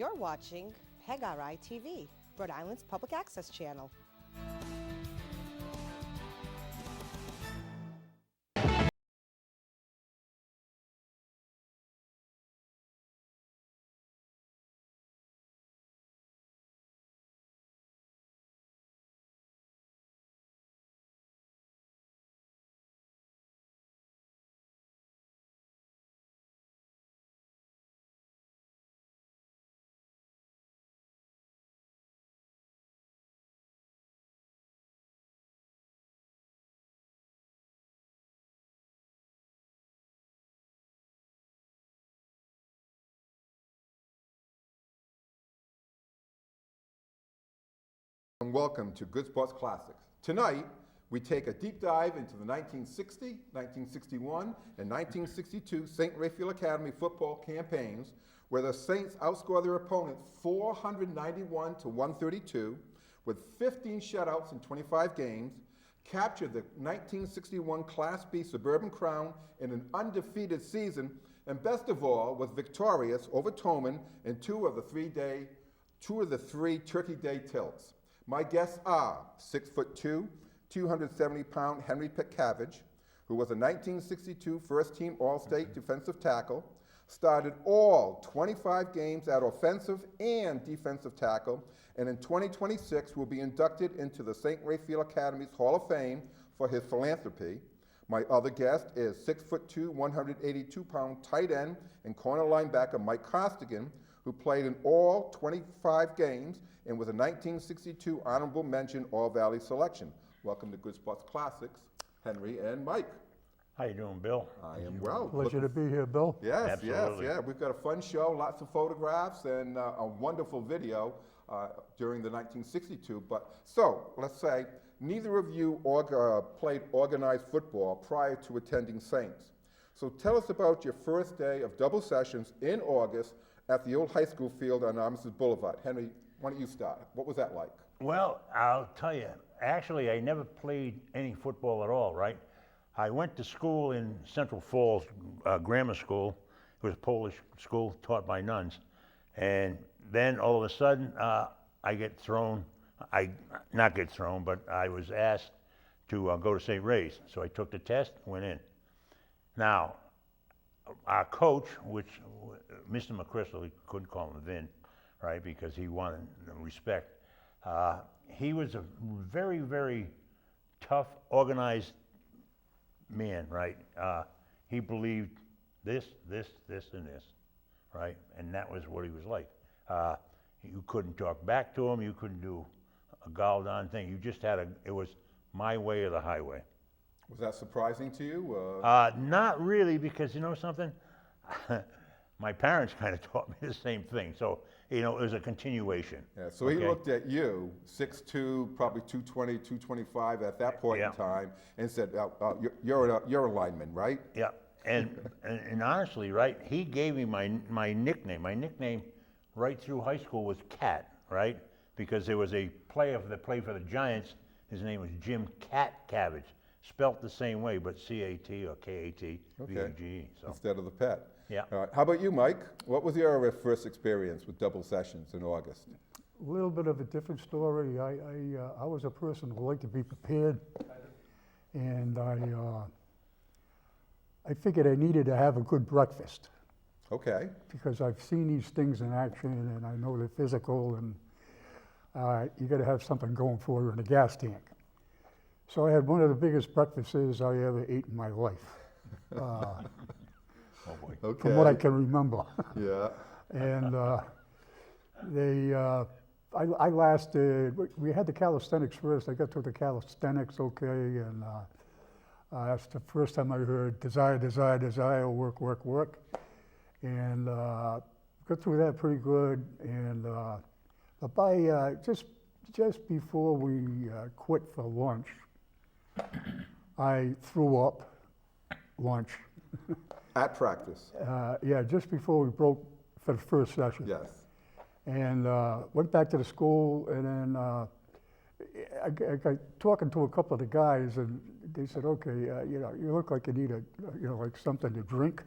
You're watching Petcavage TV, Rhode Island's public access channel. And welcome to Good Sports Classics. Tonight, we take a deep dive into the 1960, 1961, and 1962 St. Raphael Academy football campaigns, where the Saints outscored their opponents 491 to 132, with 15 shutouts in 25 games, captured the 1961 Class B Suburban Crown in an undefeated season, and best of all, was victorious over Toman in two of the three Turkey Day tilts. My guests are 6'2", 270-pound Henry Petcavage, who was a 1962 first-team All-State defensive tackle, started all 25 games at offensive and defensive tackle, and in 2026 will be inducted into the St. Raphael Academy's Hall of Fame for his philanthropy. My other guest is 6'2", 182-pound tight end and corner linebacker Mike Costigan, who played in all 25 games and was a 1962 honorable mention All-Valley selection. Welcome to Good Sports Classics, Henry and Mike. How you doing, Bill? I am well. Pleasure to be here, Bill. Yes, Absolutely. yes, yeah. We've got a fun show, lots of photographs, and a wonderful video during the 1962. So let's say neither of you played organized football prior to attending Saints. So tell us about your first day of double sessions in August at the old high school field on Armistice Boulevard. Henry, why don't you start? What was that like? Well, I'll tell you, actually, I never played any football at all, right? I went to school in Central Falls Grammar School. It was a Polish school taught by nuns. And then all of a sudden, I was asked to go to St. Ray's. So I took the test, went in. Now, our coach, which Mr. McChrystal, he couldn't call him Vin, right, because he wanted respect. He was a very, very tough, organized man, right? He believed this, and this, right? And that was what he was like. You couldn't talk back to him. You couldn't do a gall-down thing. You just had it was my way or the highway. Was that surprising to you? Not really, because you know something? My parents kind of taught me the same thing. So, you know, it was a continuation. Yeah, so he looked at you, 6'2", probably 220, 225 at that point in time, and said, you're a lineman, right? Yeah, and honestly, right, he gave me my nickname. My nickname right through high school was Cat, right? Because there was a player that played for the Giants. His name was Jim Petcavage, spelt the same way, but C-A-T or K-A-T-V-A-G-E. So. Instead of the pet. Yeah. All right. How about you, Mike? What was your first experience with double sessions in August? A little bit of a different story. I was a person who liked to be prepared, and I figured I needed to have a good breakfast. Okay. Because I've seen these things in action, and I know they're physical, and you got to have something going for you in a gas tank. So I had one of the biggest breakfasts I ever ate in my life. Oh boy. Okay. From what I can remember. Yeah. And I lasted, we had the calisthenics first. I got to the calisthenics okay, and that's the first time I heard desire, desire, desire, work, work, work. And got through that pretty good. And but by just before we quit for lunch, I threw up lunch. At practice? Yeah, just before we broke for the first session. Yes. And went back to the school, and then I got talking to a couple of the guys, and they said, okay, you look like you need like something to drink.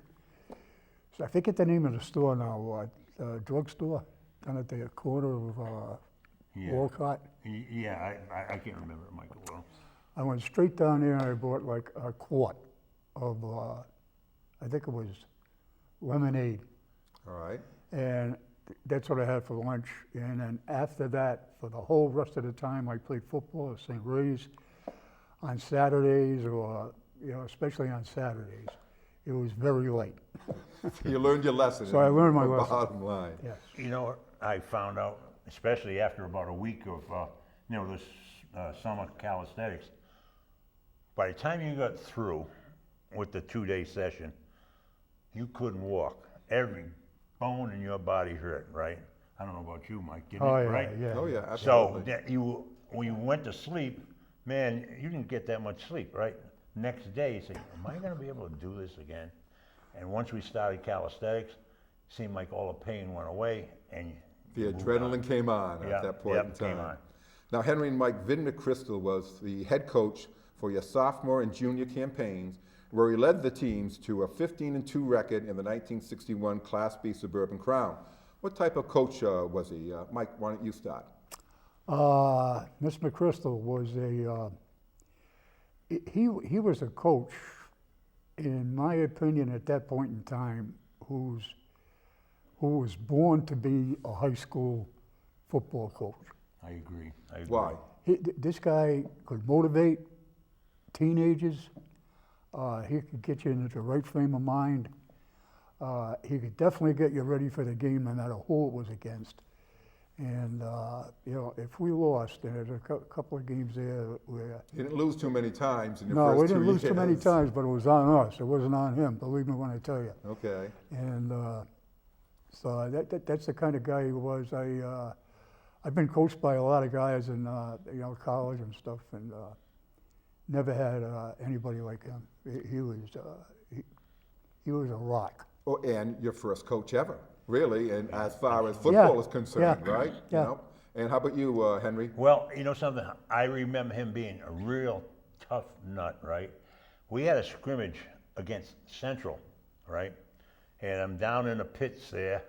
So I forget the name of the store now, drugstore? down at the corner of Yeah. Walcott. Yeah, I can't remember it, Michael, well. I went straight down there and I bought like a quart of, I think it was lemonade. All right. And that's what I had for lunch. And then after that, for the whole rest of the time, I played football at St. Ray's on Saturdays, or, especially on Saturdays. It was very late. You learned your lesson. So I learned my the lesson. Bottom line. Yes. You know, I found out, especially after about a week of, this summer calisthenics, by the time you got through with the 2-day session, you couldn't walk. Every bone in your body hurt, right? I don't know about you, Mike, didn't Oh, it, yeah, right? yeah. Oh, yeah, So absolutely. when you went to sleep, man, you didn't get that much sleep, right? Next day, you say, am I gonna be able to do this again? And once we started calisthenics, it seemed like all the pain went away and The you moved on. adrenaline came on Yeah, at that point yep, in time. came on. Now, Henry and Mike, Vin McChrystal was the head coach for your sophomore and junior campaigns, where he led the teams to a 15-2 record in the 1961 Class B Suburban Crown. What type of coach was he? Mike, why don't you start? Miss McChrystal was he was a coach, in my opinion, at that point in time, who was born to be a high school football coach. I agree. Why? This guy could motivate teenagers. He could get you into the right frame of mind. He could definitely get you ready for the game no matter who it was against. And, if we lost, there's a couple of games there where... You didn't lose too many times in your No, first 2 we years. didn't lose too many times, but it was on us. It wasn't on him, believe me when I tell you. Okay. And so that's the kind of guy he was. I've been coached by a lot of guys in college and stuff, and never had anybody like him. He was a rock. Oh, and your first coach ever, really, and as far as football is concerned, right? Yeah. You know? And how about you, Henry? Well, you know something? I remember him being a real tough nut, right? We had a scrimmage against Central, right? And I'm down in the pits there,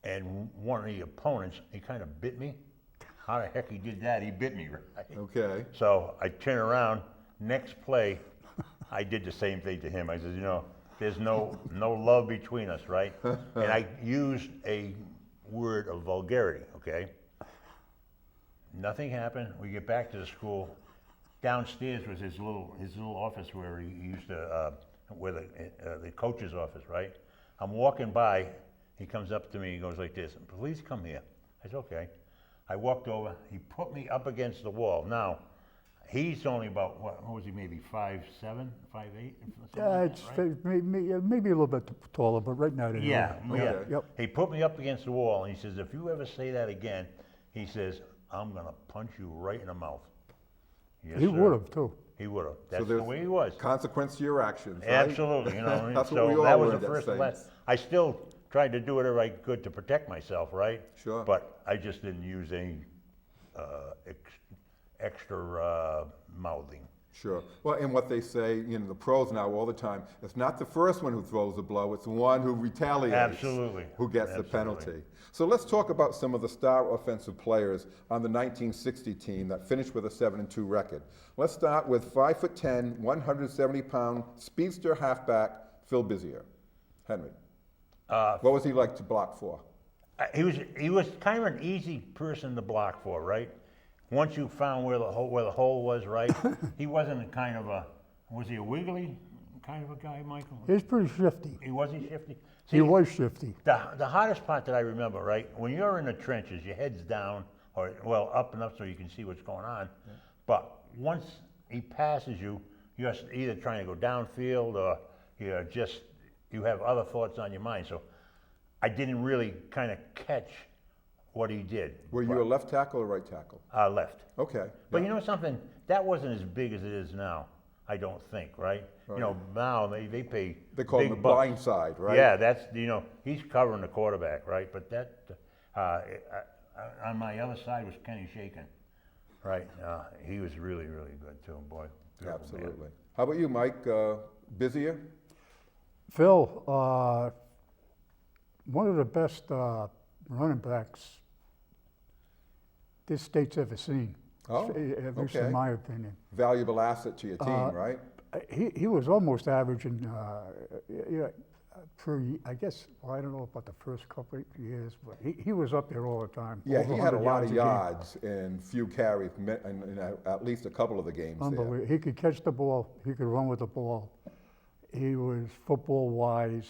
and one of the opponents, he kind of bit me. How the heck he did that? He bit me, right? Okay. So I turn around, next play, I did the same thing to him. I said, there's no love between us, right? And I used a word of vulgarity, okay? Nothing happened. We get back to the school. Downstairs was his little office where he used to, where the coach's office, right? I'm walking by, he comes up to me, he goes like this, please come here. I said, okay. I walked over, he put me up against the wall. Now, he's only about, what was he, maybe 5'7", 5'8"? It's maybe a little bit taller, but right now, Yeah, yeah. Okay. Yep. He put me up against the wall and he says, if you ever say that again, he says, I'm gonna punch you right in the mouth. Yes, He sir. would have too. He would have. That's there's the way he was. Consequence to your actions, right? Absolutely, That's so what we all that was learned the at first Saints. lesson. I still tried to do whatever I could to protect myself, right? Sure. But I just didn't use any extra mouthing. Sure. Well, and what they say, the pros now all the time, it's not the first one who throws the blow, it's the one who retaliates. Absolutely. Who gets the Absolutely. penalty. So let's talk about some of the star offensive players on the 1960 team that finished with a 7-2 record. Let's start with 5'10", 170-pound speedster halfback Phil Bizier. Henry. What was he like to block for? He was kind of an easy person to block for, right? Once you found where the hole was, right? He wasn't was he a wiggly kind of a guy, Michael? He was pretty shifty. Was he shifty? He was shifty. The hardest part that I remember, right? When you're in the trenches, your head's down, or up enough so you can see what's going on. Yeah. But once he passes you, you're either trying to go downfield or you have other thoughts on your mind. So I didn't really kind of catch what he did. Were you a left tackle or right tackle? Left. Okay. But yeah. you know something? That wasn't as big as it is now, I don't think, right? Right. Now they pay They call big him the bucks. blind side, right? Yeah, that's, he's covering the quarterback, right? But that, on my other side was Kenny Shaken, right? He was really, really good too, boy. Beautiful Absolutely. man. How about you, Mike? Bizier? Phil, one of the best running backs this state's ever seen. Oh, At least okay. in my opinion. Valuable asset to your team, right? He was almost averaging, I guess, well, I don't know about the first couple of years, but he was up there all the time. Yeah, over he had a 100 lot of game. yards and few carries in at least a couple of the games there. Unbelievable. He could catch the ball. He could run with the ball. He was football wise.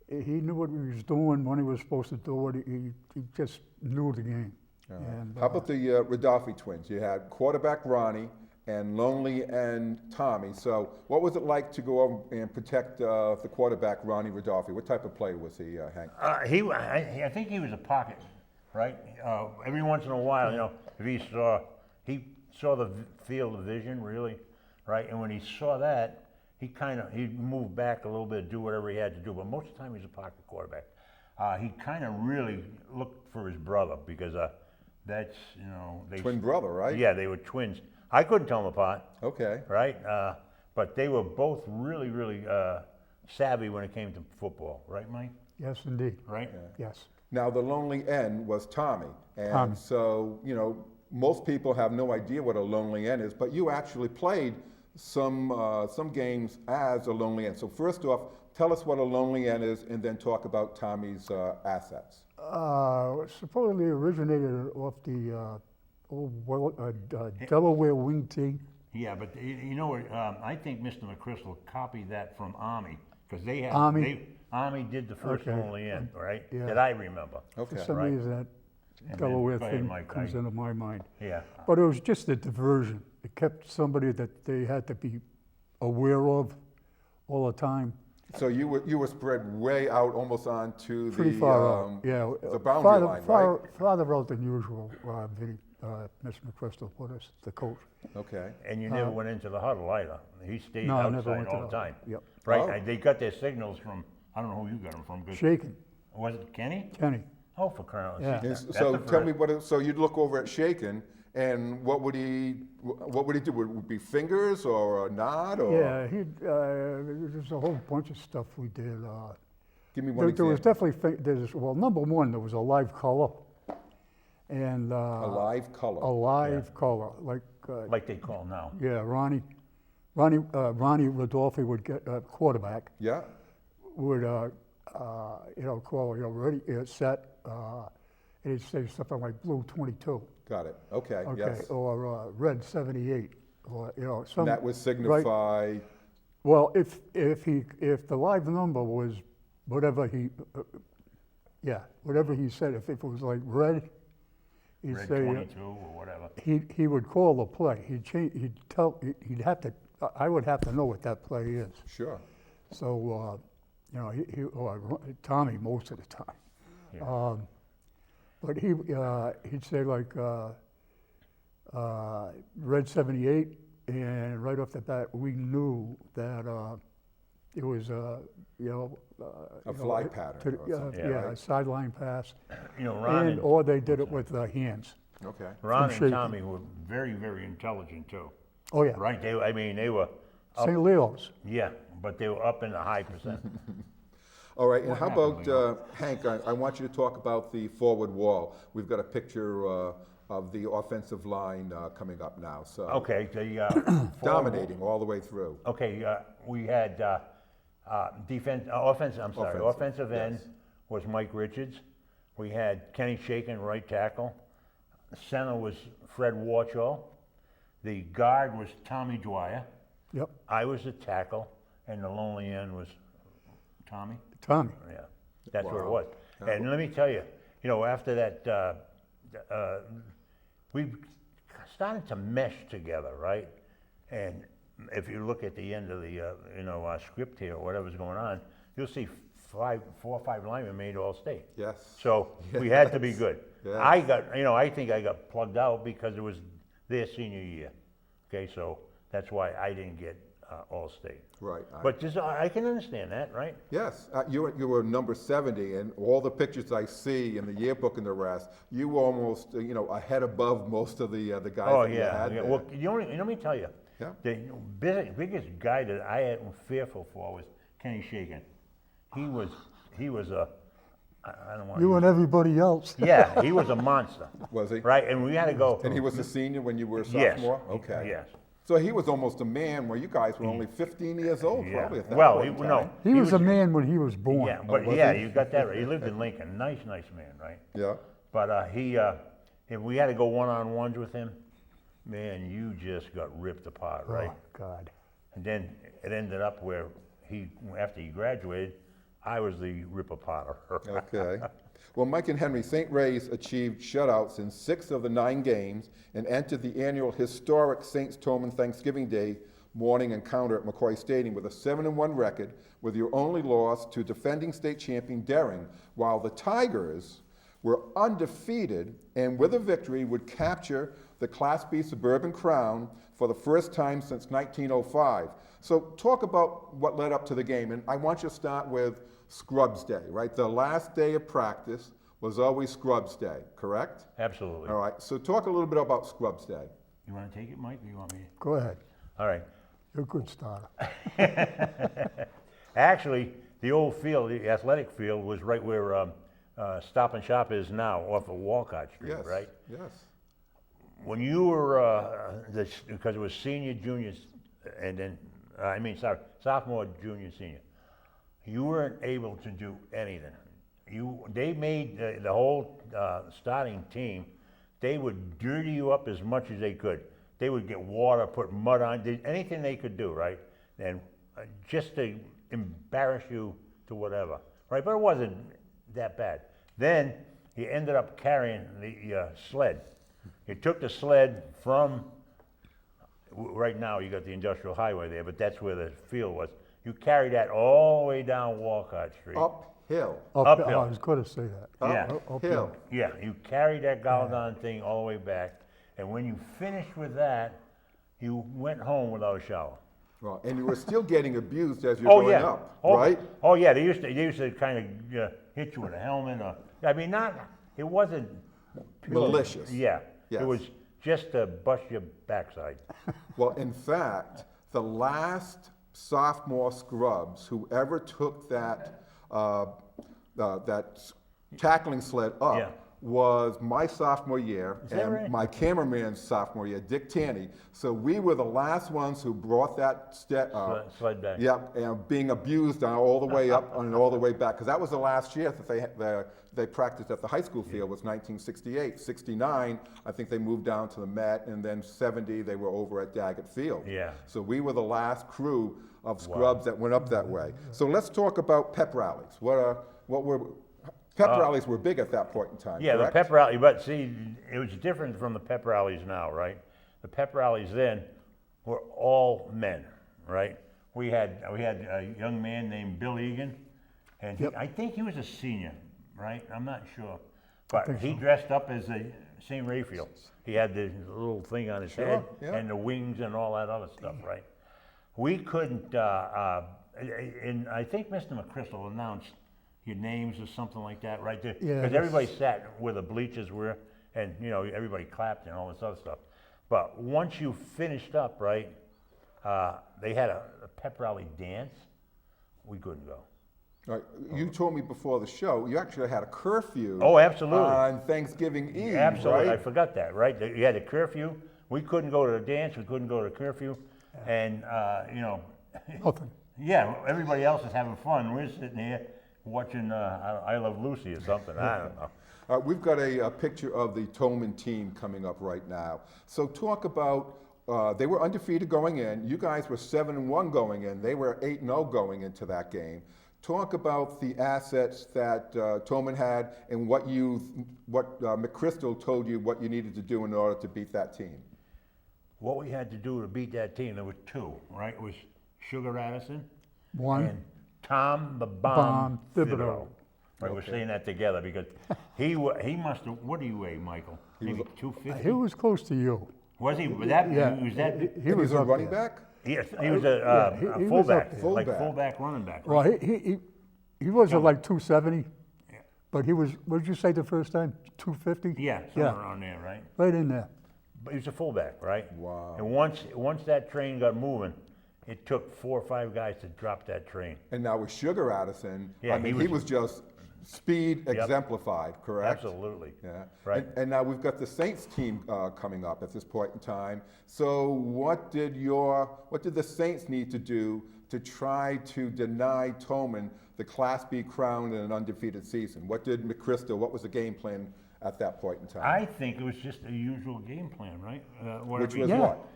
He knew what he was doing when he was supposed to do it. He just knew the game. And, How about the Rodolphe twins? You had quarterback Ronnie and Lonely and Tommy. So what was it like to go over and protect the quarterback Ronnie Rodolphe? What type of player was he, Hank? I think he was a pocket, right? Every once in a while, if he saw the field of vision really, right? And when he saw that, he'd move back a little bit, do whatever he had to do. But most of the time, he's a pocket quarterback. He kind of really looked for his brother because that's Twin brother, right? Yeah, they were twins. I couldn't tell them apart. Okay. Right? But they were both really, really savvy when it came to football, right, Mike? yes, indeed. Right? Yes. Now the lonely end was Tommy, and Tommy. so most people have no idea what a lonely end is, but you actually played some games as a lonely end. So first off, tell us what a lonely end is, and then talk about Tommy's assets. Supposedly originated off the Delaware wing tee. Yeah, but you know what? I think Mr. McChrystal copied that from Army because they had Army did the first Okay. lonely end, right? Yeah. That I remember. Okay. For some Right. reason, that And Delaware then- go ahead, thing Mike, comes into my mind. Yeah. But it was just a diversion. It kept somebody that they had to be aware of all the time. So you were spread way out, almost onto Pretty the far out, yeah. the boundary line, right? Farther out than usual, Vinny, Mr. McChrystal put us, the coach. Okay. And you never went into the huddle either. He stayed No, I never outside went to all the the time. huddle. Yep. Right? Oh. And they got their signals from, I don't know who you got them from. 'Cause- Shaking, Was it Kenny? Kenny. Oh, for crying out Yeah. loud. Yes, That's so the tell first. me so you'd look over at Shaken, and what would he do? Would it be fingers or a nod or? Yeah, there's a whole bunch of stuff we did. Give me one There was example. definitely, well, number one, there was a live color. And A live color. a live color, like, Like they call now. yeah, Ronnie Rodolphe would get, quarterback, Yeah. would, call, ready, set, and he'd say something like blue 22, Got it. Okay. okay, Yes. or red 78, or, some. And that would signify. Well, if the live number was whatever whatever he said, if it was like red, he'd Red say, 22 or whatever. he would call the play. He'd have to, I would have to know what that play is. Sure. So, Tommy most of the time. Yeah. But he'd say like, red 78, and right off the bat, we knew that it was, A fly pattern or something, Yeah, a sideline pass, Ron or they did it with hands. Okay. Ron Shaken. and Tommy were very, very intelligent too. Oh, yeah. Right? They were up, St. Leo's. yeah, but they were up in the high percent. All right. And What how happened, about Hank? I want you to talk about the forward wall. We've got a picture of the offensive line coming up now. So Okay, the dominating all the way through. Okay, we had offensive end yes. was Mike Richards. We had Kenny Shaken, right tackle. Center was Fred Warchall. The guard was Tommy Dwyer. Yep, I was the tackle, and the lonely end was Tommy. Tommy. Yeah, that's where it Wow. was. And let me tell you, after that, we started to mesh together, right? And if you look at the end of the, script here, or whatever's going on, you'll see 4 or 5 linemen made All-State. Yes. So we had to be good. Yes. I think I got plugged out because it was their senior year. Okay, so that's why I didn't get All-State. Right. But I can understand that, right? Yes, you were number 70, and all the pictures I see in the yearbook and the rest, you were almost a head above most of the guys Oh that you yeah. had Yeah. there. Well, let me tell you. Yeah. The biggest guy that I was fearful for was Kenny Shaken. He was I don't want You and everybody else. Yeah, he was a monster. Was he? Right, and we had to go. And he was a senior when you were a Yes. sophomore? Okay. Yes. So he was almost a man where you guys were only 15 years old, Yeah. probably at that Well, point in time. no. He was a man when he was born. Yeah, but was yeah, he? you got that right. He lived in Lincoln. Nice man, right? Yeah. But if we had to go one-on-ones with him, man, you just got ripped apart, right? Oh, God. And then it ended up where after he graduated, I was the rip-aparter. Okay. Well, Mike and Henry, St. Ray's achieved shutouts in 6 of the 9 games and entered the annual historic Saints Tolman Thanksgiving Day morning encounter at McCoy Stadium with a 7-1 record, with your only loss to defending state champion Daring, while the Tigers were undefeated and with a victory would capture the Class B Suburban Crown for the first time since 1905. So talk about what led up to the game, and I want you to start with Scrubs Day, right? The last day of practice was always Scrubs Day, correct? Absolutely. All right, so talk a little bit about Scrubs Day. You want to take it, Mike, or you want me to? Go ahead. All right. You're a good starter. Actually, the old field, the athletic field, was right where Stop and Shop is now, off of Walcott Street, Yes, right? yes. When you were, because it was senior, juniors, and then, sophomore, junior, senior, you weren't able to do anything. They made the whole starting team, they would dirty you up as much as they could. They would get water, put mud on, anything they could do, right? And just to embarrass you to whatever, right? But it wasn't that bad. Then he ended up carrying the sled. He took the sled from, right now you got the industrial highway there, but that's where the field was. You carried that all the way down Walcott Street. Uphill. Uphill. I was going to say that. Yeah. Uphill. Yeah, you carried that goddamn thing all the way back, and when you finished with that, you went home without a shower. Well, and you were still getting abused as you're going up, right? Oh yeah, they used to kind of hit you with a helmet, or it wasn't pure- Malicious. Yeah, Yes. it was just to bust your backside. Well, in fact, the last sophomore scrubs who ever took that tackling sled up Yeah. was my sophomore year that and right? my cameraman's sophomore year, Dick Taney. So we were the last ones who brought that Sled back. Yep, and being abused all the way up and all the way back, because that was the last year that they practiced at the high school field, was 1968. 69, I think they moved down to the Met, and then 70, they were over at Daggett Field. Yeah. So we were the last crew of scrubs that went up that way. So let's talk about pep rallies. Pep rallies were big at that point in time, Yeah, correct? the pep rally, but see, it was different from the pep rallies now, right? The pep rallies then were all men, right? We had a young man named Bill Egan, and I think he was a senior, right? I'm not sure, but he dressed up as a St. Raphael. He had the little thing on his head yeah. and the wings and all that other stuff, right? We couldn't, and I think Mr. McChrystal announced your names or something like that, right there. Yeah, Because everybody sat where the bleachers were, and everybody clapped and all this other stuff. But once you finished up, right, they had a pep rally dance. We couldn't go. All right, you told me before the show, you actually had a curfew. Oh, absolutely. On Thanksgiving Eve, Absolutely, I right? forgot that, right? You had a curfew. We couldn't go to the dance. We couldn't go to curfew, and Nothing. yeah, everybody else is having fun. We're sitting here watching I Love Lucy or something. I don't know. We've got a picture of the Tolman team coming up right now. So talk about, they were undefeated going in. You guys were 7-1 going in. They were 8-0 going into that game. Talk about the assets that Tolman had and what McChrystal told you what you needed to do in order to beat that team. What we had to do to beat that team, there were two, right? It was Sugar Addison One. and Tom the Bomb Bomb Thibodeau. Thibodeau. Right, we're saying that together because he must have. What do you weigh, Michael? Maybe 250. He was close to you. Was he? Was that? Yeah. Was that? He was a up running there. back? Yes, he was a he was up fullback, there. like Fullback. fullback running back. Well, Right? he wasn't like 270, Yeah. but he was, what did you say the first time? 250? Yeah, somewhere around there, right? Right in there. But he was a fullback, right? Wow. And once that train got moving, it took 4 or 5 guys to drop that train. And now with Sugar Addison, Yeah, I mean, he was just speed exemplified, correct? Absolutely. Yeah. Right. And now we've got the Saints team coming up at this point in time. So what did the Saints need to do to try to deny Tolman the Class B crown in an undefeated season? What was the game plan at that point in time? I think it was just a usual game plan, right? Which was Yeah. what?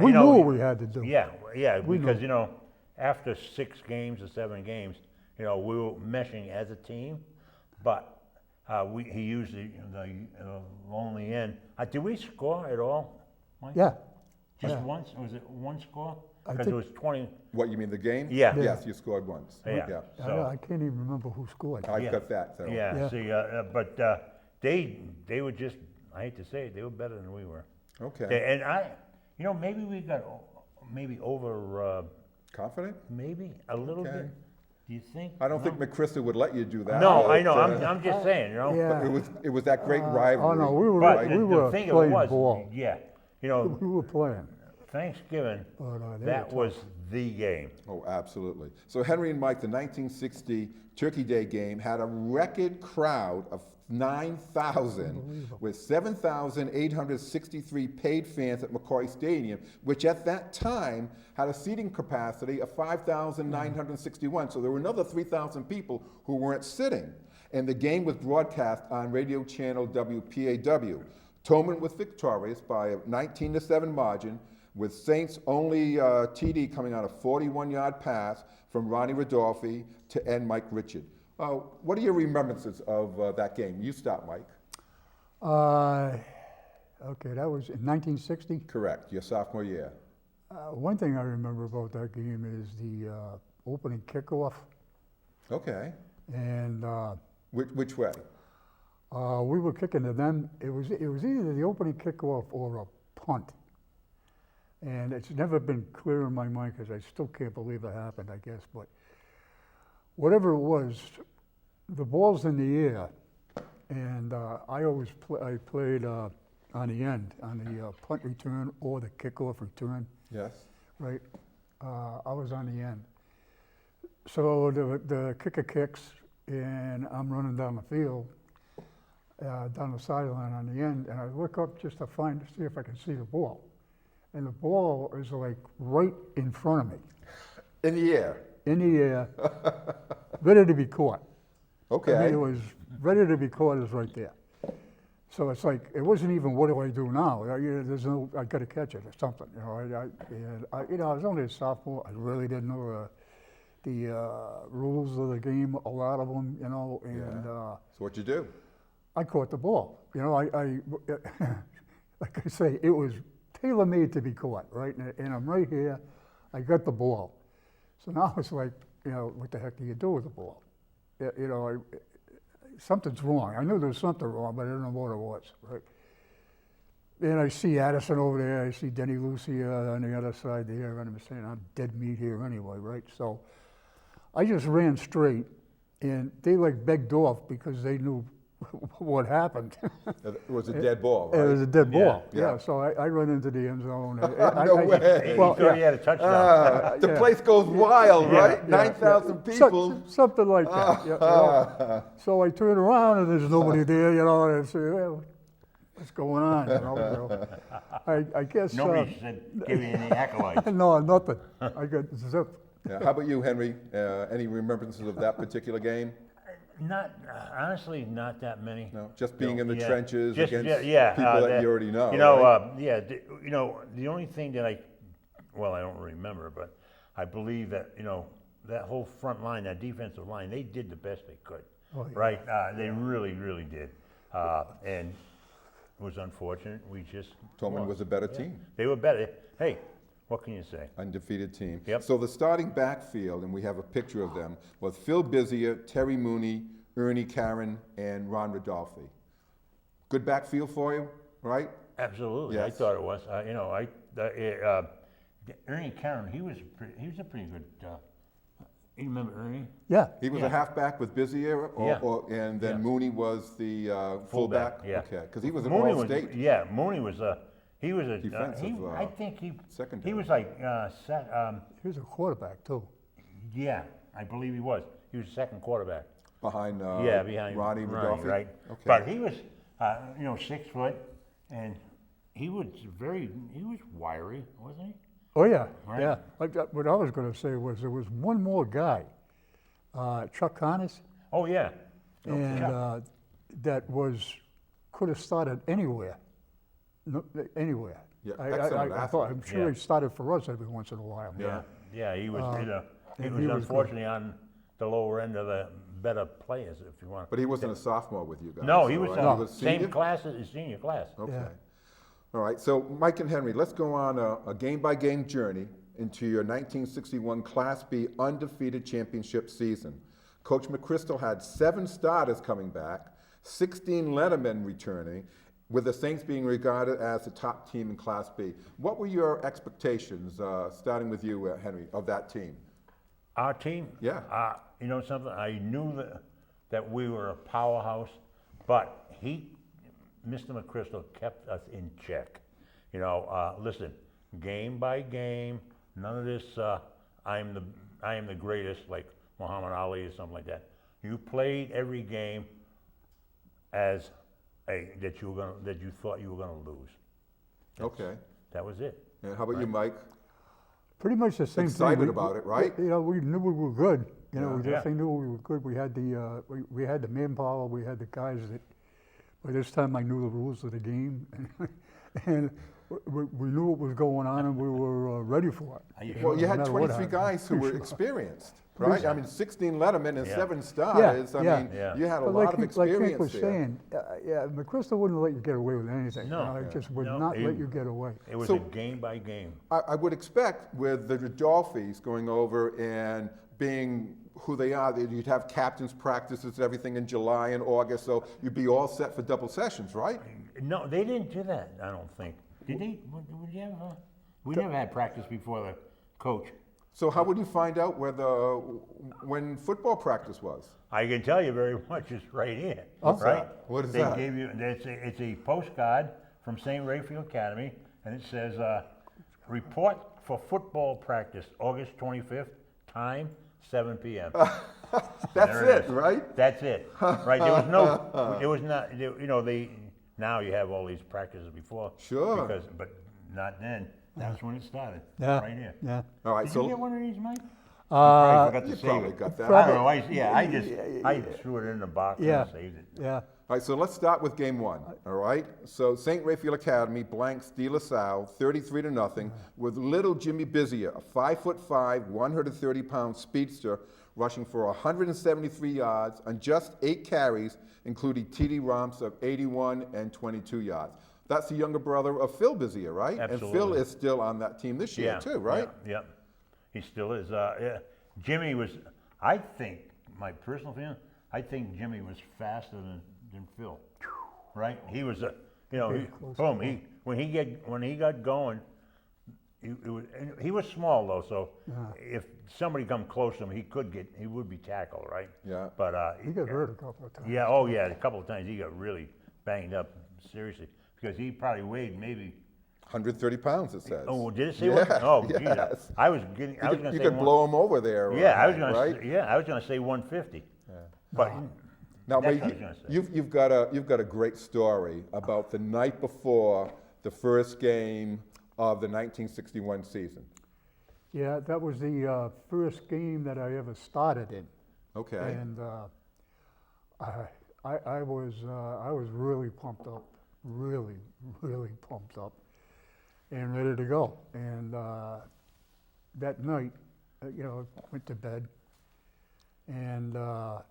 We knew what we had to do. Yeah, We because knew. After 6 games or 7 games, we were meshing as a team, but he used the lonely end. Did we score at all, Mike? Yeah. Just Yeah. once? Was it one score? I Because it think- was 20. What, you mean the game? Yeah. Yeah. Yes, you scored once. Yeah. So, I can't even remember who scored. I've got that. So. yeah. Yeah. See, but they were just. I hate to say it, they were better than we were. Okay. And maybe we got over. Confident? Maybe a little Okay. bit. Do you think? I don't think McChrystal would let you do that. No, but, I know. I'm just saying. Yeah. But it was that great rivalry. Oh, no, we were, But we the were thing playing was, ball. yeah, We were playing. Thanksgiving, But, they that were was the game. Oh, absolutely. So Henry and Mike, the 1960 Turkey Day game had a record crowd of 9,000 with 7,863 paid fans at McCoy Stadium, which at that time had a seating capacity of 5,961. So there were another 3,000 people who weren't sitting. And the game was broadcast on radio channel WPAW. Tolman was victorious by a 19-7 margin, with Saints' only TD coming on a 41-yard pass from Ronnie Rodolphe to end Mike Richard. What are your remembrances of that game? You start, Mike. Okay, that was in 1960. Correct, your sophomore year. One thing I remember about that game is the opening kickoff, Okay. and Which way? we were kicking to them. It was either the opening kickoff or a punt, and it's never been clear in my mind because I still can't believe it happened. I guess, but whatever it was, the ball's in the air, and I always played on the end, on the punt return or the kickoff return. Yes. Right? I was on the end. So the kicker kicks, and I'm running down the field, down the sideline on the end, and I look up just to see if I can see the ball. And the ball is like right in front of me, In the air. in the air, ready to be caught. Okay. I mean, it was ready to be caught, is right there. So it's like, it wasn't even, what do I do now? I got to catch it or something, I was only a sophomore. I really didn't know the rules of the game, a lot of them, and So what'd you do? I caught the ball. I like I say, it was tailor-made to be caught, right? And I'm right here. I got the ball. So now it's like, what the heck do you do with the ball? Something's wrong. I knew there was something wrong, but I didn't know what it was, right? And I see Addison over there. I see Denny Lucia on the other side there, and I'm saying, I'm dead meat here anyway, right? So I just ran straight, and they begged off because they knew what happened. It was a dead ball, right? It was a dead ball. Yeah. Yeah. So I run into the end zone. No way. Well, He thought he had a touchdown. The place goes wild, right? Yeah, 9,000 people. Something like that. So I turn around and there's nobody there, and I say, well, what's going on? I guess. Nobody said give you any acolytes. No, nothing. I got zipped. Yeah. How about you, Henry? Any remembrances of that particular game? Honestly, not that many. No, just being in the Yeah. trenches Just- against yeah, people that you already know. right? The only thing that I don't remember, but I believe that that whole front line, that defensive line, they did the best they could, Oh, yeah. right? They really, really did, and it was unfortunate. We just Tolman lost. was a better team. They were better. Hey, what can you say? Undefeated team. Yep. So the starting backfield, and we have a picture of them, was Phil Bizier, Terry Mooney, Ernie Caron, and Ron Rodolphe. Good backfield for you, right? Absolutely, I Yes. thought it was. Ernie Caron, he was a pretty good. You remember Ernie? Yeah. He was a Yeah. halfback with Bizier, Yeah. and then Yeah. Mooney was the fullback. Yeah. Okay, because he was an Mooney all-state. Mooney was a. He was a. Defensive, I think he. secondary. He was like He was a quarterback, too. yeah, I believe he was. He was a second quarterback. Behind behind Ronnie Rodolphe? right? Okay. But he was, 6 foot, and he was wiry, wasn't he? Oh, yeah, Right. yeah. What I was going to say was there was one more guy, Chuck Connors, Oh, yeah. and that could have started anywhere. No, anywhere. Yeah, I excellent thought, I'm sure Yeah. he started for us every once in a while. Yeah, he was, he and was he was unfortunately on the lower end of the better players, if you want. But he wasn't a sophomore with you guys. No, so, he was, right? He was same senior? class as his senior class. Okay. Yeah. All right, so Mike and Henry, let's go on a game-by-game journey into your 1961 Class B undefeated championship season. Coach McChrystal had 7 starters coming back, 16 lettermen returning, with the Saints being regarded as the top team in Class B. What were your expectations, starting with you, Henry, of that team? Our team? Yeah. You know something? I knew that we were a powerhouse, but Mr. McChrystal kept us in check. Listen, game by game, none of this, I am the greatest, like Muhammad Ali or something like that. You played every game as that you thought you were gonna lose. Okay. That was it. And how about you, Mike? Pretty much the same thing. Excited about it, right? We knew we were good. We Yeah. definitely knew we were good. We had we had the manpower. We had the guys that. By this time, I knew the rules of the game, and we knew what was going on, and we were ready for it. Well, you No had matter what 23 happened. guys who were experienced, right? I mean, 16 lettermen and Yeah. 7 starters. Yeah, I yeah. mean, Yeah. you had a But lot of like experience Hank was there. saying, McChrystal wouldn't let you get away with anything. No. It just would No, not he- let you get away. It was So- a game by game. I would expect with the Rodolphis going over and being who they are, that you'd have captains practices and everything in July and August, so you'd be all set for double sessions, right? No, they didn't do that, I don't think. Did they? Would you have, we never had practice before the coach. So how would you find out when football practice was? I can tell you very much, it's right here, What's right? that? What is they that? Gave you, it's a postcard from St. Raphael Academy, and it says, report for football practice, August 25th, time, 7 p.m. That's There it it, is. right? That's it, right? There was no, it was not, now you have all these practices before. Sure. But not then. That's when it started, Yeah. right here. Yeah. All right, Did so you get one of these, Mike? Uh, Forgot to you save probably it. got that. I don't know. I threw it in the box Yeah. and saved it. Yeah. All right, so let's start with game 1, all right? So St. Raphael Academy blanks De La Salle 33-0 with little Jimmy Bizier, a 5'5", 130-pound speedster, rushing for 173 yards on just 8 carries, including TD romps of 81 and 22 yards. That's the younger brother of Phil Bizier, right? And Phil Absolutely. is still on that team this year too, right? Yeah. He still is. Jimmy was, I think, my personal feeling, I think Jimmy was faster than Phil, right? He was, when he got going, he was small though, so if somebody come close to him, he would be tackled, right? Yeah. But He got hurt a couple of times. a couple of times he got really banged up seriously because he probably weighed maybe. 130 pounds, it says. Oh, did it say Yeah, one? Oh, geez, yes. I was getting. I was You going to say could one. blow him over there, Yeah, I was Hank, going to. right? I was going to say 150. But Now, that's but what I was gonna say. you've got a great story about the night before the first game of the 1961 season. Yeah, that was the first game that I ever started in. Okay. And I was really pumped up, really pumped up, and ready to go. And that night, went to bed, and the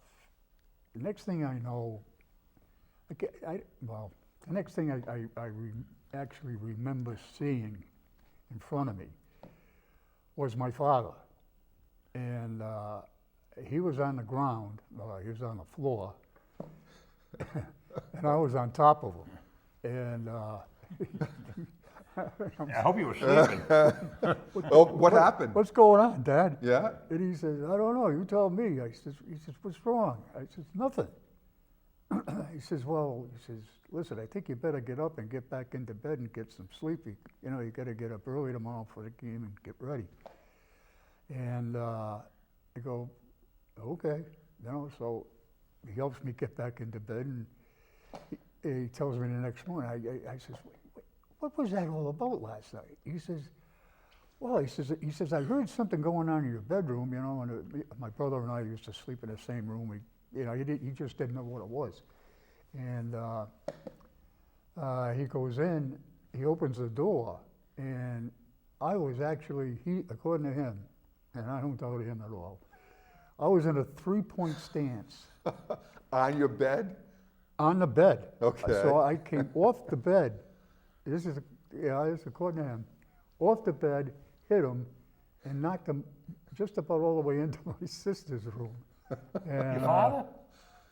next thing I know, the next thing I actually remember seeing in front of me was my father, and he was on the ground, he was on the floor, and I was on top of him, and I hope you were sleeping. Oh, what happened? what's going on, Dad? Yeah? And he says, I don't know, you tell me. He says, what's wrong? I says, nothing. He says, listen, I think you better get up and get back into bed and get some sleep. You got to get up early tomorrow for the game and get ready. And I go, okay. So he helps me get back into bed, and he tells me the next morning, I says, what was that all about last night? He says, well, he says, I heard something going on in your bedroom, you know, and my brother and I used to sleep in the same room. He just didn't know what it was. And he goes in, he opens the door, and I was actually, according to him, and I don't doubt him at all, I was in a 3-point stance. On your bed? On the bed. Okay. So I came off the bed. This is according to him. Off the bed, hit him, and knocked him just about all the way into my sister's room. And, Your father?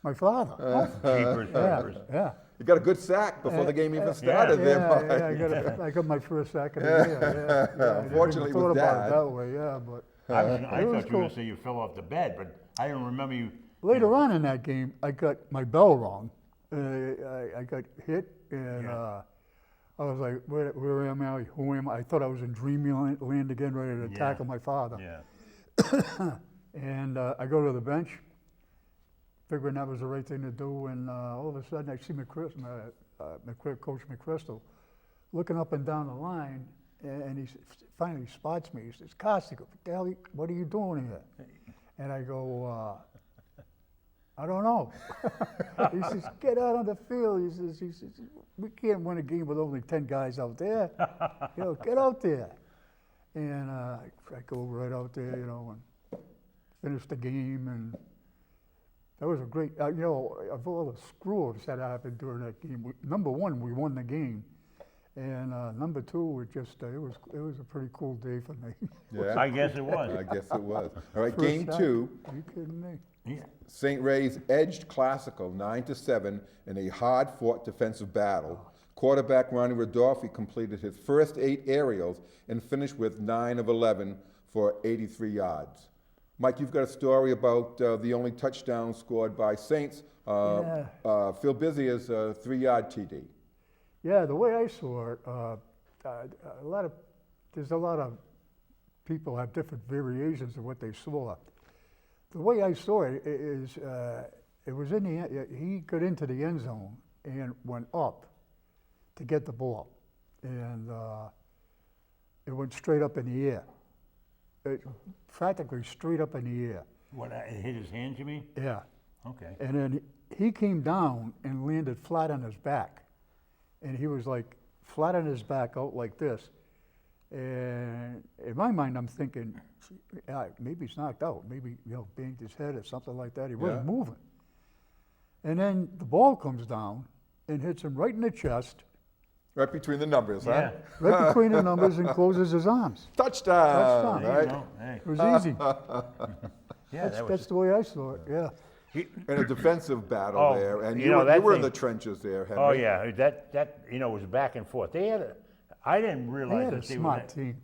My father. Jeepers, Yeah, jeepers. yeah. You got a good sack before the game even started there, Mike. Yeah, I got my first sack of the year. Yeah. Unfortunately, I didn't with thought about Dad. it that way, yeah, but I it was thought you were cool. going to say you fell off the bed, but I didn't remember you. Later on in that game, I got my bell wrong. I got hit, and I was like, where am I? Who am I? I thought I was in dreamland again, ready to tackle my father. Yeah. And I go to the bench, figuring that was the right thing to do, and all of a sudden I see Coach McChrystal looking up and down the line, and he finally spots me. He says, Costigan, what are you doing here? And I go, I don't know. He says, get out on the field. He says, we can't win a game with only 10 guys out there. Get out there. And I go right out there, and finish the game. And that was a great, of all the screw-ups that happened during that game, number one, we won the game. And number two, it was a pretty cool day for me. Yeah. I guess it was. I guess it was. All right, First game shot. 2. Are you kidding me? Yeah. St. Ray's edged Classical 9-7 in a hard-fought defensive battle. Quarterback Ronnie Rodolphe completed his first 8 aerials and finished with 9 of 11 for 83 yards. Mike, you've got a story about the only touchdown scored by Saints. Phil Busia's 3-yard TD. Yeah, the way I saw it, there's a lot of people have different variations of what they saw. The way I saw it is, it was in the end, he got into the end zone and went up to get the ball, and it went straight up in the air, practically straight up in the air. What, it hit his hands, you mean? Yeah. Okay. And then he came down and landed flat on his back. And he was like flat on his back out like this. And in my mind, I'm thinking, maybe he's knocked out. Maybe, banged his head or something like that. He wasn't moving. And then the ball comes down and hits him right in the chest, Right between the numbers, Yeah. huh? right between the numbers, and closes his arms. Touchdown! Touchdown. There you Right? go. Hey. It was easy. Yeah, That's the way I saw it, yeah. In a defensive battle Oh, there, and you you know, were that in thing- the trenches there, Henry. Oh yeah, that was back and forth. I didn't They realize had a that they smart were. team.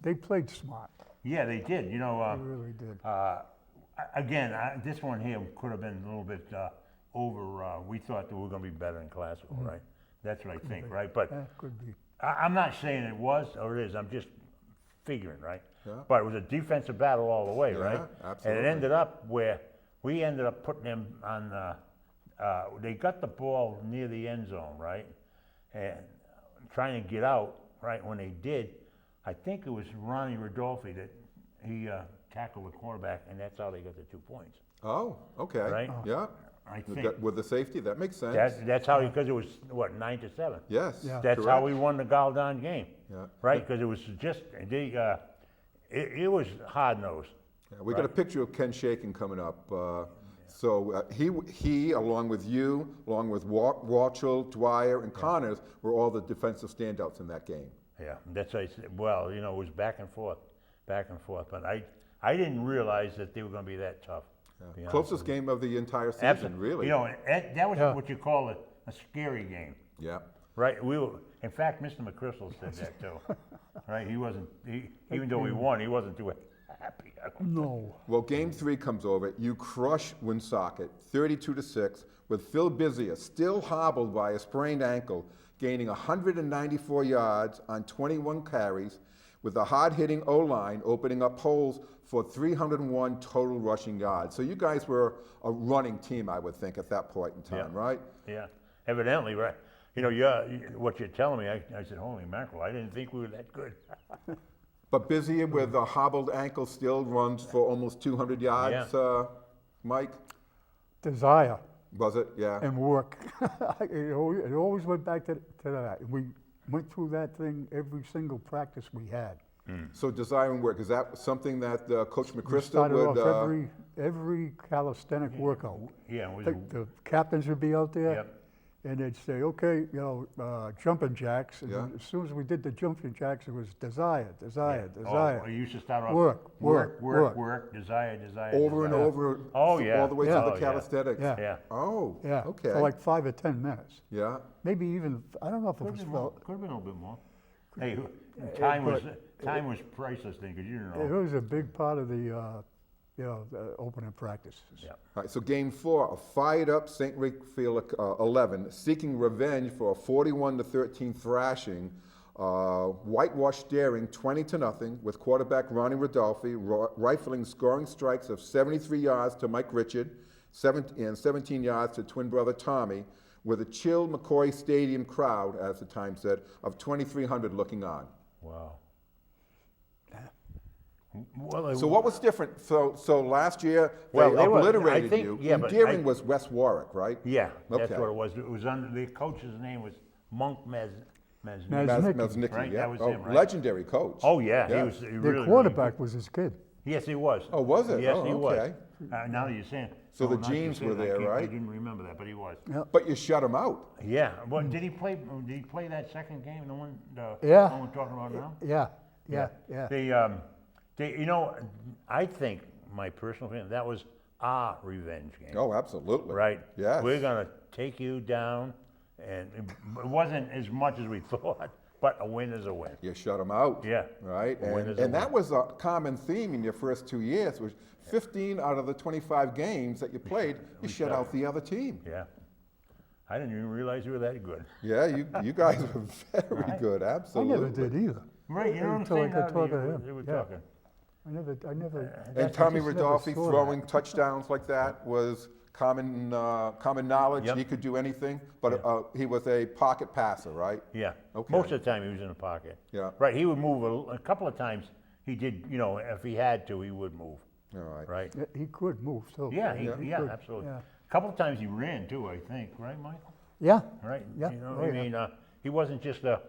They played smart. Yeah, they did. They really did. Again, this one here could have been a little bit over. We thought that we were going to be better in classical, right? That's what I think, right? But Could be. I'm not saying it was or it is. I'm just figuring, right? Yeah. But it was a defensive battle all the way, Yeah, right? absolutely. And it ended up where we ended up putting them on. They got the ball near the end zone, right? And trying to get out, right? When they did, I think it was Ronnie Rodolphe that he tackled the quarterback, and that's how they got the 2 points. Oh, okay. Right? Yeah. I think With the safety, that makes sense. that's how, because it was what, 9-7. Yes. Yeah. That's how we won the Galdon game, Yeah. right? Because it was just it was hard nosed. Yeah, we got a picture of Ken Shaken coming up. He, along with you, along with Walchel, Dwyer, and Connors, were all the defensive standouts in that game. Yeah, that's what I said. Well, it was back and forth. But I didn't realize that they were going to be that tough. to be honest Closest with you. game of the entire season, Absolutely. really. That was Yeah. what you call a scary game, Yeah. right? In fact, Mr. McChrystal said that too, right? Even though we won, he wasn't too happy. No. Well, game 3 comes over. You crush Woonsocket 32-6 with Phil Bizia still hobbled by a sprained ankle, gaining 194 yards on 21 carries with a hard-hitting O-line opening up holes for 301 total rushing yards. So you guys were a running team, I would think, at that point in time, right? Yeah, evidently, right. What you're telling me, I said, holy mackerel, I didn't think we were that good. But Bizier with a hobbled ankle still runs for almost 200 yards, Mike? Desire Was it? Yeah. and work. It always went back to that. We went through that thing every single practice we had. So desire and work, is that something that Coach We McChrystal started would... off every calisthenic workout. Yeah, it was, The captains would be out there, Yep. and they'd say, okay, jumping jacks. And Yeah. as soon as we did the jumping jacks, it was desire. Oh, you used to start off Work. desire. over and over, Oh, yeah. all the way Yeah. to Oh, the yeah. calisthenics. Yeah. Yeah. Oh, Yeah, okay. for like 5 or 10 minutes. Yeah. Maybe even, I don't know if it was, Could have been a little bit more. Hey, time was priceless then, because you didn't it know. was a big part of the opening practices. Yeah. All right, so game 4, a fired-up St. Raphael 11, seeking revenge for a 41-13 thrashing, whitewash daring 20-0, with quarterback Ronnie Rodolphe rifling scoring strikes of 73 yards to Mike Richard, and 17 yards to twin brother Tommy, with a chill McCoy Stadium crowd, as the Times said, of 2,300 looking on. Wow. Well, So what was different? So last year, they Well, they were- I obliterated think- you. yeah, And but Deering I- was West Warwick, right? Yeah, that's Okay. what it was. It was under, the coach's name was Monk Mesnick. Mesnick. Right, yeah. that was Oh, him, right? legendary coach. Oh, yeah, Yeah. he was. He Their really, quarterback was his kid. Yes, he was. Oh, was it? Yes, Oh, he was. okay. Now that you're saying. So the now that you genes say were it, I there, can't- I right? didn't remember that, but he was. But you shut him out. Yeah. Well, did he play? Did he play that second game? The one. Yeah. The one we're talking about now. Yeah. I think my personal opinion, that was our revenge game. Oh, absolutely. Right. Yes. We're gonna take you down, and it wasn't as much as we thought, but a win is a win. You shut him out. Yeah. Right? A win And, is a and that win. was a common theme in your first 2 years, was 15 out of the 25 games that you played, you shut out the other team. Yeah. I didn't even realize you were that good. Yeah, you guys were very Right. good, I absolutely. never did either. Right. You know what I'm Until I saying? got How talking to they him. were Yeah. talking. I never. And Tommy just never Rodolphe saw throwing touchdowns like that was common knowledge. Yep. He could do anything, but he was a pocket passer, right? Yeah. Okay. Most of the time he was in the pocket. Yeah. Right. He would move a couple of times. He did. If he had to, he would move. All right. Right. Yeah, he could move, so. Yeah. Yeah. could, Absolutely. yeah. A couple of times he ran too. I think. Right, Michael. Yeah, Right. Yeah. You know, Oh, I yeah. mean, he wasn't just a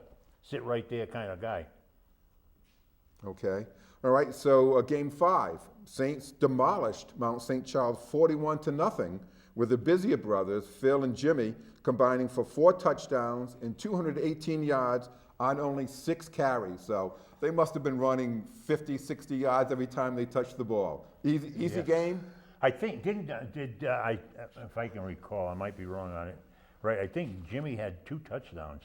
sit right there kind of guy. Okay. All right. So game 5, Saints demolished Mount St. Charles 41-0, with the Bizier brothers, Phil and Jimmy, combining for 4 touchdowns and 218 yards on only 6 carries. So they must have been running 50, 60 yards every time they touched the ball. Easy game? I think if I can recall, I might be wrong on it. Right. I think Jimmy had 2 touchdowns.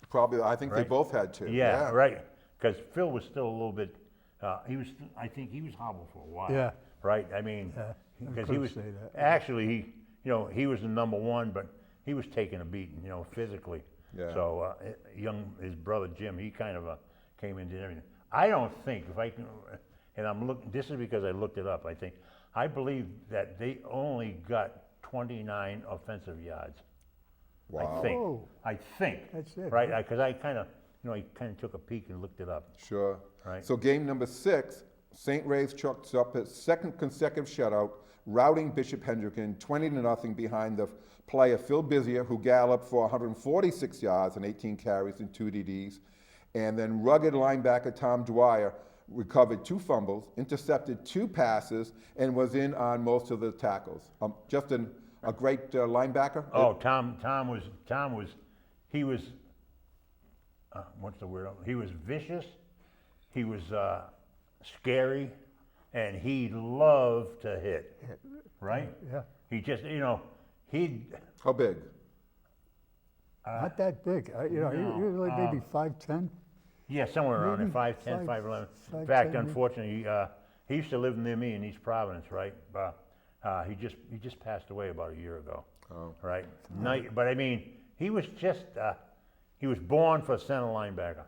Probably. I think they Right. both had to. Yeah. Right. Because Phil was still a little bit. I think he was hobbled for a while. Yeah. Right. I mean, Yeah, I because he couldn't was say that. actually he was the number 1, but he was taking a beating, physically. Yeah. So his brother Jim, he kind of came into everything. I don't think if I can, and I'm looking. This is because I looked it up. I believe that they only got 29 offensive yards. Wow. Oh. I think. That's it, Right. huh? Because I kind of took a peek and looked it up. Sure. Right. So game number 6, St. Ray's chalks up its second consecutive shutout, routing Bishop Hendricken 20-0 behind the player Phil Bizier, who galloped for 146 yards and 18 carries and 2 DDs. And then rugged linebacker Tom Dwyer recovered 2 fumbles, intercepted 2 passes, and was in on most of the tackles. Just a great linebacker. Oh, Tom was, he was, what's the word? He was vicious, he was scary, and he loved to hit, right? Yeah. He just, How big? Not that big. He was like maybe 5'10". yeah, somewhere around there, Maybe 5'10", 5'11". In 5'10", fact, maybe. unfortunately, he used to live near me in East Providence, right? He just passed away about a year ago. Oh. Right. But I mean, he was just he was born for center linebacker.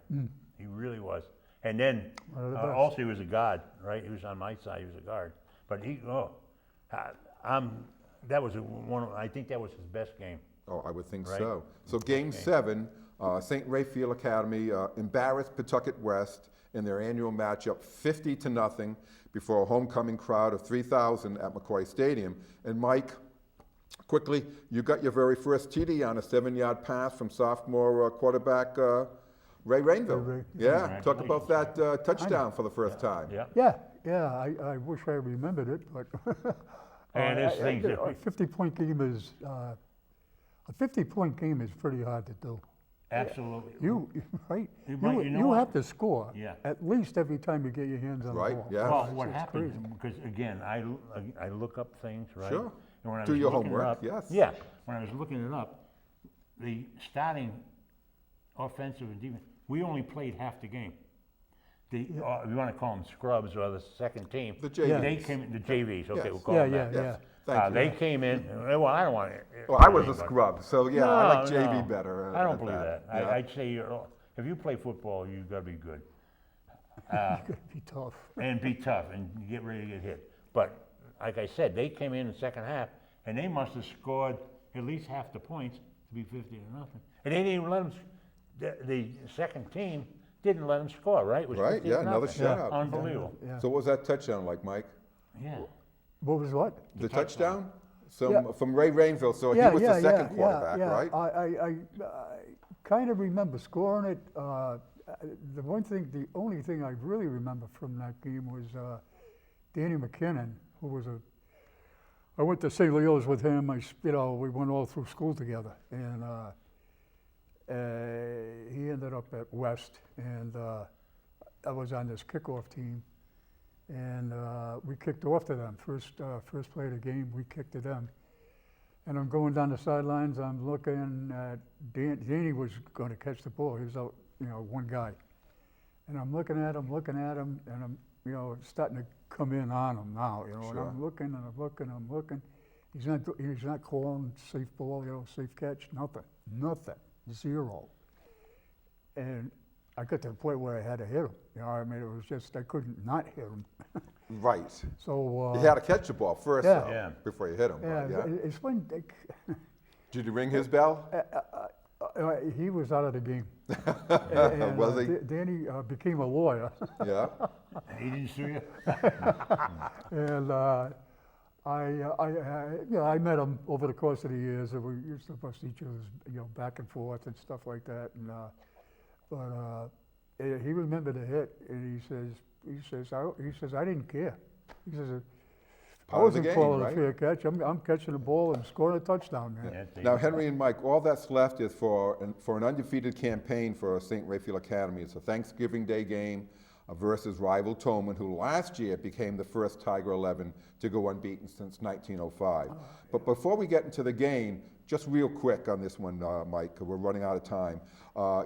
He really was. And then One of the best. also he was a guard, right? He was on my side. He was a guard, but that was I think that was his best game. Oh, I would think Right. so. So Game 7, St. Raphael Academy embarrassed Pawtucket West in their annual matchup 50-0 before a homecoming crowd of 3,000 at McCoy Stadium. And Mike, quickly, you got your very first TD on a 7-yard pass from sophomore quarterback Ray Rainville. Ray. Yeah, talk about that touchdown for the first time. Yeah. Yeah, I wish I remembered it, but And this thing's a 50-point game is a 50-point game is pretty hard to do. Absolutely. Right? Mike, you know You what? have to score Yeah. at least every time you get your hands on Right, the ball. yeah. Well, It's- what it's happens, crazy. because again, I look up things, right? Sure. And when I Do was your looking it homework, up- yes. Yeah, when I was looking it up, the starting offensive and defense, we only played half the game. If you want to call them scrubs or the second team. The JVs. They came in, the JVs, okay, Yes. we'll call Yeah, them that. yeah, Yes. Thank you. They came in, well, I don't want to. Well, I was a scrub, so yeah, I like No, JV no. better. I don't at believe that. Yeah. I'd say if you play football, you've got to be good. It's gonna be tough. And be tough and get ready to get hit. But like I said, they came in the second half and they must have scored at least half the points to be 50-0. And they didn't even let them, the second team didn't let them score, right? It was Right, yeah, 50-0. another shutout. Unbelievable. Yeah. So what was that touchdown like, Mike? Yeah. What was what? The touchdown? Yeah. From Ray Rainville, so he was the second quarterback, yeah. right? I kind of remember scoring it. The only thing I really remember from that game was Danny McKinnon, who was I went to St. Leo's with him. We went all through school together, and he ended up at West, and I was on this kickoff team, and we kicked off to them. First play of the game, we kicked to them. And I'm going down the sidelines, I'm looking at, Danny was going to catch the ball. He was out, one guy. And I'm looking at him, and I'm, starting to come in on him now, and Sure. I'm looking, and I'm looking. He's not calling safe ball, safe catch, nothing, zero. And I got to the point where I had to hit him. It was just, I couldn't not hit him. Right. So. You had to catch the ball first, Yeah. though, Yeah. before you hit him. Yeah, right? Yeah. it's when Did you ring his bell? he was out of the game. Was he? Danny became a lawyer, Yeah. He didn't sue you? and I met him over the course of the years, and we used to bust each other's, back and forth and stuff like that. And but he remembered the hit, and he says, I didn't care. He says, I Part of the wasn't game, calling right? a fair catch. I'm catching the ball and scoring a touchdown, man. Yeah, it's Now, easy. Henry and Mike, all that's left is for an undefeated campaign for St. Raphael Academy. It's a Thanksgiving Day game versus rival Tolman, who last year became the first Tiger 11 to go unbeaten since 1905. But before we get into the game, just real quick on this one, Mike, 'cause we're running out of time.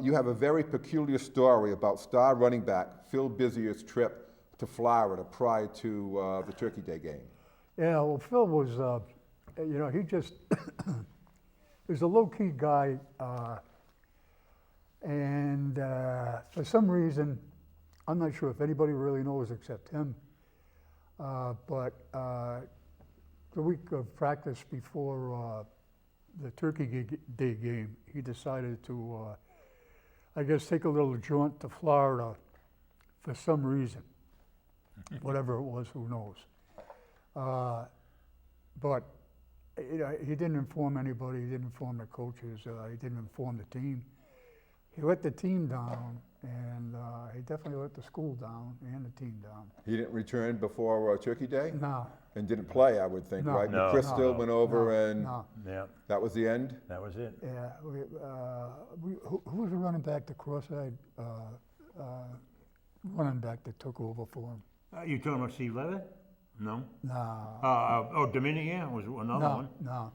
You have a very peculiar story about star running back Phil Bizier's trip to Florida prior to the Turkey Day game. Yeah, well, Phil was, he just, he was a low-key guy, and for some reason, I'm not sure if anybody really knows except him, but the week of practice before the Turkey Day game, he decided to, I guess, take a little jaunt to Florida for some reason. Whatever it was, who knows. But he didn't inform anybody. He didn't inform the coaches. He didn't inform the team. He let the team down, and he definitely let the school down and the team down. He didn't return before Turkey Day? No. And didn't play, I would think, No. right? No. Chris still No. went over, and No. Yeah, that was the end? that was it. Yeah. Who was the running back, the cross-eyed running back that took over for him? You talking about Steve Leather? No. No. Dominican was another one. No.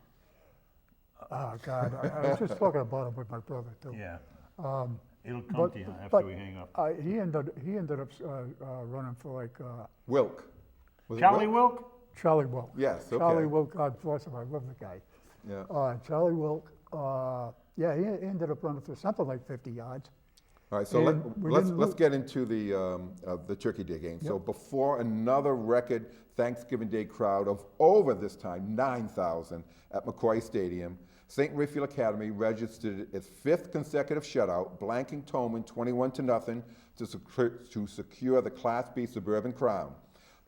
Oh, God. I was just talking about him with my brother, too. Yeah. It'll come But- to you after but we hang up. He ended up running for like Wilk. Was it Charlie Wilk? Charlie Wilk. Yes, okay. Charlie Wilk, God bless him, I love the guy. Yeah. Charlie Wilk, he ended up running for something like 50 yards. All right, so And we let's didn't get into the Turkey Day game. So before another record Thanksgiving Day crowd of over this time 9,000 at McCoy Stadium, St. Raphael Academy registered its 5th consecutive shutout, blanking Tolman 21-0 to secure the Class B Suburban Crown.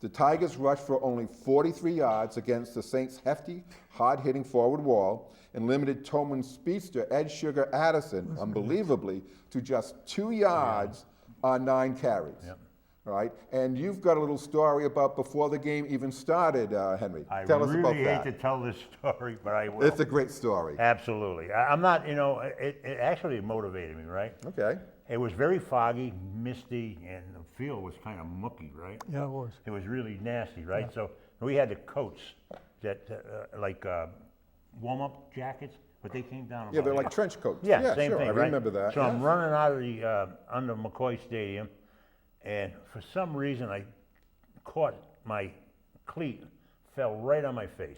The Tigers rushed for only 43 yards against the Saints' hefty, hard-hitting forward wall and limited Tolman's speedster Ed Sugar Addison, unbelievably, to just 2 yards on 9 carries. Yep. All right, and you've got a little story about before the game even started, Henry. Tell us about that. I really hate to tell this story, but I will. It's a great story. Absolutely. I'm not, it actually motivated me, right? Okay. It was very foggy, misty, and the field was kind of mucky, right? Yeah, it was. It was really nasty, right? Yeah. So we had the coats that, warm-up jackets, but they came down. Yeah, they're like trench coats. Yeah, same sure. thing, I right? remember that. So I'm running out of the under McCoy Stadium, and for some reason I caught my cleat, fell right on my face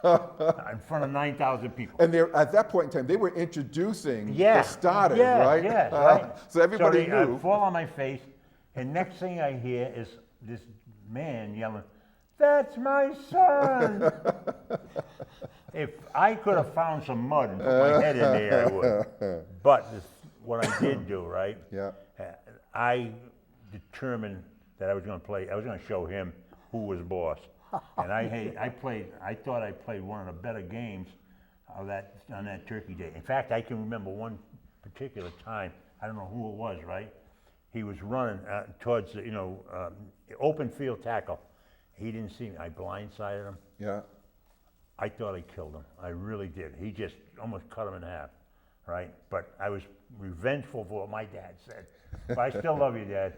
in front of 9,000 people. And at that point in time, they were introducing the starters, right? Yeah, right. So everybody knew. I fall on my face, and next thing I hear is this man yelling, "That's my son!" If I could have found some mud and put my head in there, I would. But what I did do, right? Yeah. I determined that I was going to play. I was going to show him who was boss. And I thought I played one of the better games on that Turkey Day. In fact, I can remember one particular time. I don't know who it was, right? He was running towards open field tackle. He didn't see me. I blindsided him. Yeah. I thought I killed him. I really did. He just almost cut him in half, right? But I was revengeful for what my dad said. But I still love you, Dad.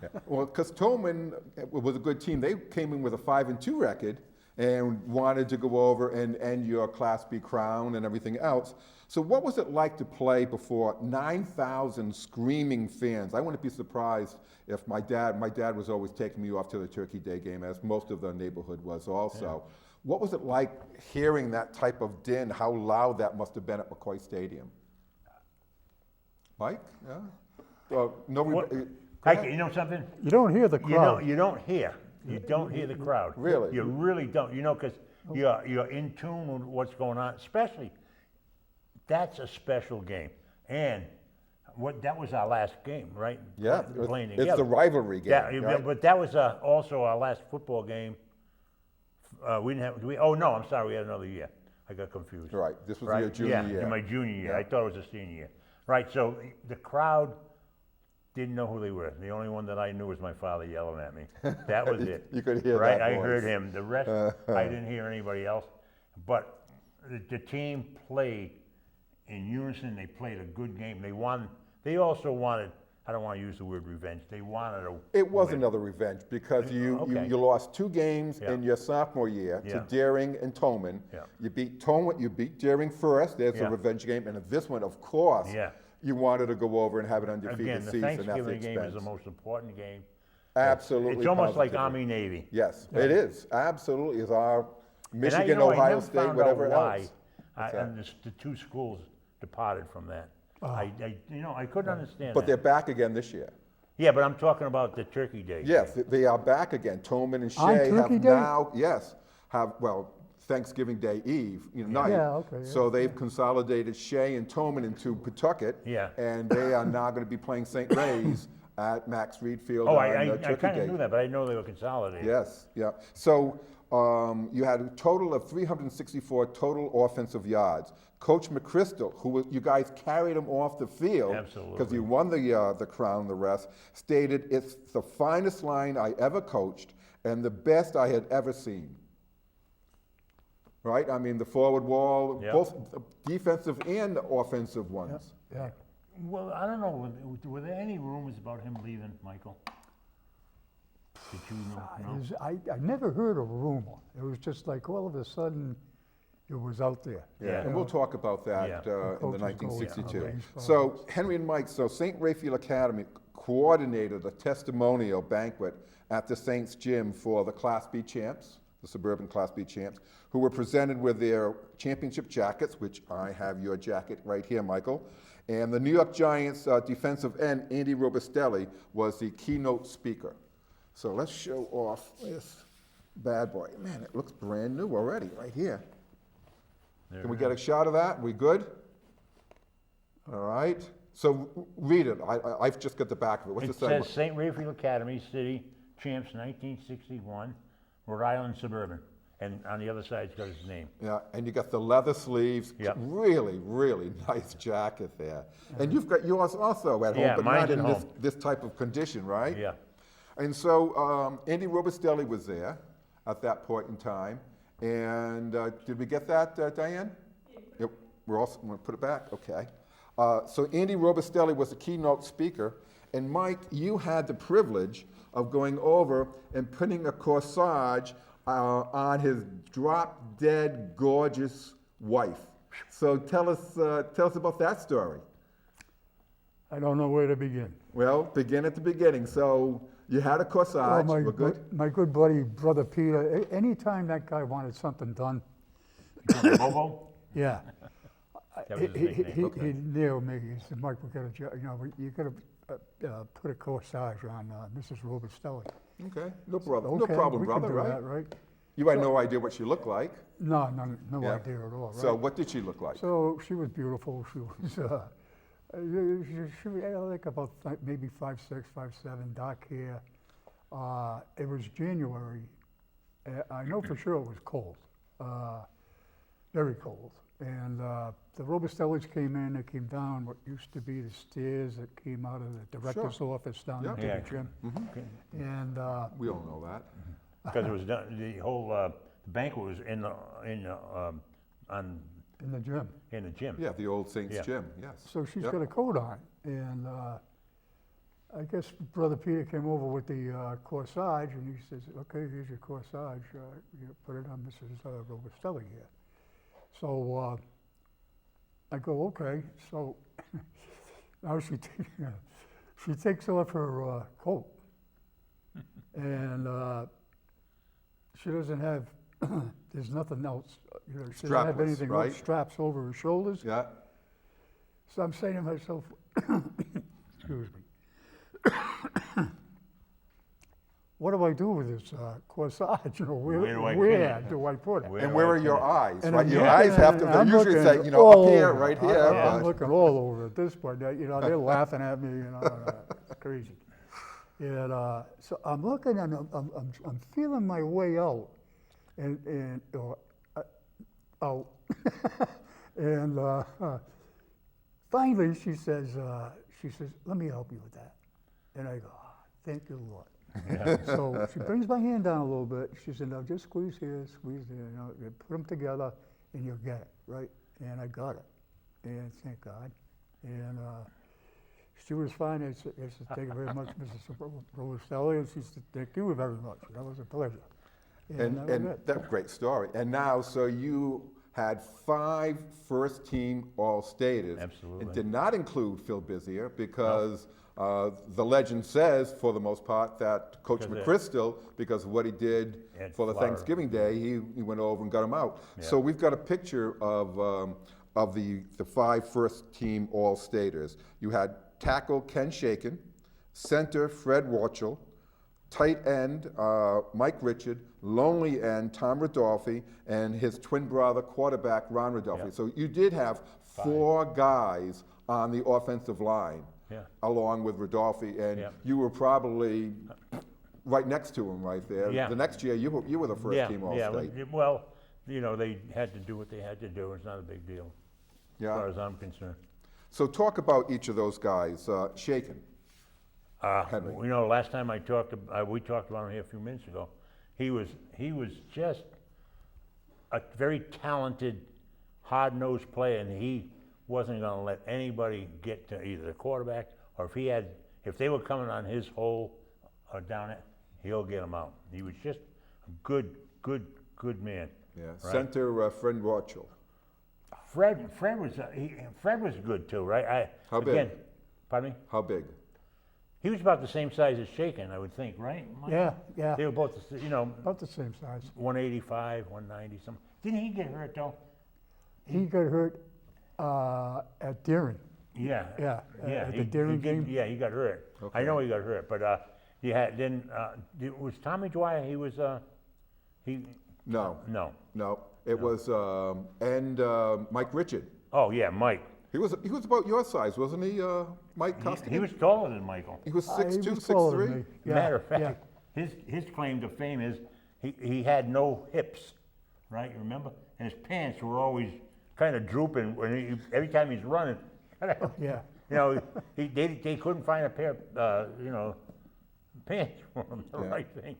Yeah. Well, because Tolman was a good team. They came in with a 5-2 record and wanted to go over and end your Class B crown and everything else. So what was it like to play before 9,000 screaming fans? I wouldn't be surprised if my dad was always taking me off to the Turkey Day game, as most of the neighborhood was also. Yeah. What was it like hearing that type of din? How loud that must have been at McCoy Stadium? Mike? Yeah? You know something? You don't hear the crowd. You don't hear the crowd. Really? You really don't. Because you're in tune with what's going on. Especially, that's a special game. And that was our last game, right? Yeah, playing it's the rivalry game. Yeah, right? But that was also our last football game. We didn't have. Oh no, I'm sorry. We had another year. I got confused. Right. This was your junior year. Yeah, my junior year. Yeah. I thought it was a senior year. Right. So the crowd didn't know who they were. The only one that I knew was my father yelling at me. That was it. You could hear right? that voice. I heard him. The rest, I didn't hear anybody else. But the team played in unison. They played a good game. They won. They also wanted. I don't want to use the word revenge. They wanted to. It was win. Another revenge because you lost 2 games in your sophomore year to Deering and Tolman. Yeah. You beat Tolman. You beat Deering first. There's a revenge game, and this one, of course, you wanted to go over and have an undefeated season. Again, the Thanksgiving game is the most important game. Absolutely. It's almost like Army-Navy. Yes, it is. Absolutely, is our Michigan, Ohio State, whatever else. And the 2 schools departed from that. I couldn't understand But that. they're back again this year. Yeah, but I'm talking about the Turkey Day. Yes, they are back again. Tolman and Shea have now, Thanksgiving Day Eve, night. Yeah, okay. Yeah. So they've consolidated Shea and Tolman into Pawtucket. Yeah. And they are now going to be playing St. Ray's at Max Reed Field Oh, on I Turkey kind Day. of knew that, but I didn't know they were consolidated. Yes, yeah. So you had a total of 364 total offensive yards. Coach McChrystal, you guys carried him off the field because you won the crown, the rest, stated, "It's the finest line I ever coached and the best I had ever seen." Right? I mean, the forward wall, both defensive and offensive ones. Yeah. Well, I don't know. Were there any rumors about him leaving, Michael? Did you know? I never heard a rumor. It was just like all of a sudden it was out there. Yeah, and we'll talk about that in the Coaches 1962. go, So Henry and Mike, St. Raphael Academy coordinated a testimonial banquet at the Saints gym for the Class B champs, the Suburban Class B champs, who were presented with their championship jackets, which I have your jacket right here, Michael. And the New York Giants defensive end, Andy Robustelli, was the keynote speaker. So let's show off this bad boy. Man, it looks brand new already, right here. Can we get a shot of that? We good? All right. So read it. I've just got the back of it. What's it say? It says St. Raphael Academy, City Champs 1961, Rhode Island Suburban. And on the other side, it's got his name. Yeah, and you got the leather sleeves. Yep. Really, really nice jacket there. And you've got yours also at home, Yeah, but mine's not in at home. this type of condition, right? Yeah. And so Andy Robustelli was there at that point in time. And did we get that, Diane? Yep. We're also going to put it back. Okay. So Andy Robustelli was the keynote speaker. And Mike, you had the privilege of going over and putting a corsage on his drop-dead gorgeous wife. So tell us about that story. I don't know where to begin. Well, begin at the beginning. So you had a corsage. Well, We're good. my good buddy, Brother Peter, anytime that guy wanted something done, Bobo? yeah, That was his nickname. he nailed me. He said, Mike, we got to, you got to put a corsage on Mrs. Robustelli. Okay, no problem. Okay, no problem, we brother, can do right? that, right? You had no idea what she looked like. No Yeah. idea at all, right? So what did she look like? So she was beautiful. She was, she was like about maybe 5'6", 5'7", dark hair. It was January. I know for sure it was cold, very cold. And the Robustellis came in. They came down what used to be the stairs that came out of the director's office down Yeah. into Yeah. the gym. Okay. And We all know that. Because it was done, the whole banquet was in the in the gym. gym. Yeah, the old Saints Yeah. gym, yes. So she's Yep. got a coat on, and I guess Brother Peter came over with the corsage, and he says, "Okay, here's your corsage. You put it on Mrs. Robustelli here." So I go, "Okay." So now she takes off her coat, and she doesn't have. There's nothing else. You know, she doesn't have Strapless, anything right? else, straps over her shoulders. Yeah. So I'm saying to myself, excuse me, what do I do with this corsage? You know, where Where do I pin where it? do I put it? Where And do where I are your put it? eyes, And right? I'm Your looking eyes have at- to, I'm they usually say, looking you know, all up here, over. right here. I'm but- looking all over at this point. You know, they're laughing at me. You know, it's crazy. And so I'm looking, and I'm feeling my way out, and out, and finally she says, "Let me help you with that," and I go, "Thank you, Lord." So she brings my hand down a little bit. She said, "Now just squeeze here, squeeze there. You know, you put them together, and you'll get it, right?" And I got it, and thank God. And she was fine. I said, "Thank you very much, Mrs. Robustelli," and she said, "Thank you very much. That was a pleasure." And that was it. that's a great story. And now, so you had 5 first-team All-Staters. Absolutely. It did not include Phil Bizier because the legend says, for the most part, that Coach Because McChrystal, because of what he did At for the Florida. Thanksgiving Day, he went over and got him out. Yeah. So we've got a picture of the 5 first-team All-Staters. You had tackle Ken Shaken, center Fred Warchel, tight end Mike Richard, lonely end Tom Rodolfi, and his twin brother quarterback Ron Rodolfi. Yep. So you did have 4 guys on the offensive line, Yeah. along with Rodolfi, and Yep. you were probably right next to him right there. Yeah. The next year you were the first team All-State. Yeah, well, you know, they had to do what they had to do. It's not a big deal, as Yeah. far as I'm concerned. So talk about each of those guys. Shaken. Henry. You know, last time we talked about him here a few minutes ago. He was just a very talented, hard-nosed player, and he wasn't going to let anybody get to either the quarterback or if they were coming on his hole or down it, he'll get them out. He was just a good man. Yeah. Right. Center Fred Warchel. Fred was good too, right? How big? Again, pardon me? How big? He was about the same size as Shaken, I would think, right? Mike? Yeah, They were both, about the same size. 185, 190, something. Didn't he get hurt though? He got hurt at Deering. Yeah. Yeah, Yeah. at the Deering game. Yeah, he got hurt. Okay. I know he got hurt, but he had then. Was Tommy Dwyer? He was. He. No, No. no. It was Mike Richard. Oh yeah, Mike. He was about your size, wasn't he, Mike Costigan? He was taller than Michael. He was He 6'2", was taller than 6'3". me. Yeah, Matter of yeah. fact, his claim to fame is he had no hips, right? You remember? And his pants were always kind of drooping when every time he's running. Yeah. They couldn't find a pair of pants for him, the Yeah. right thing.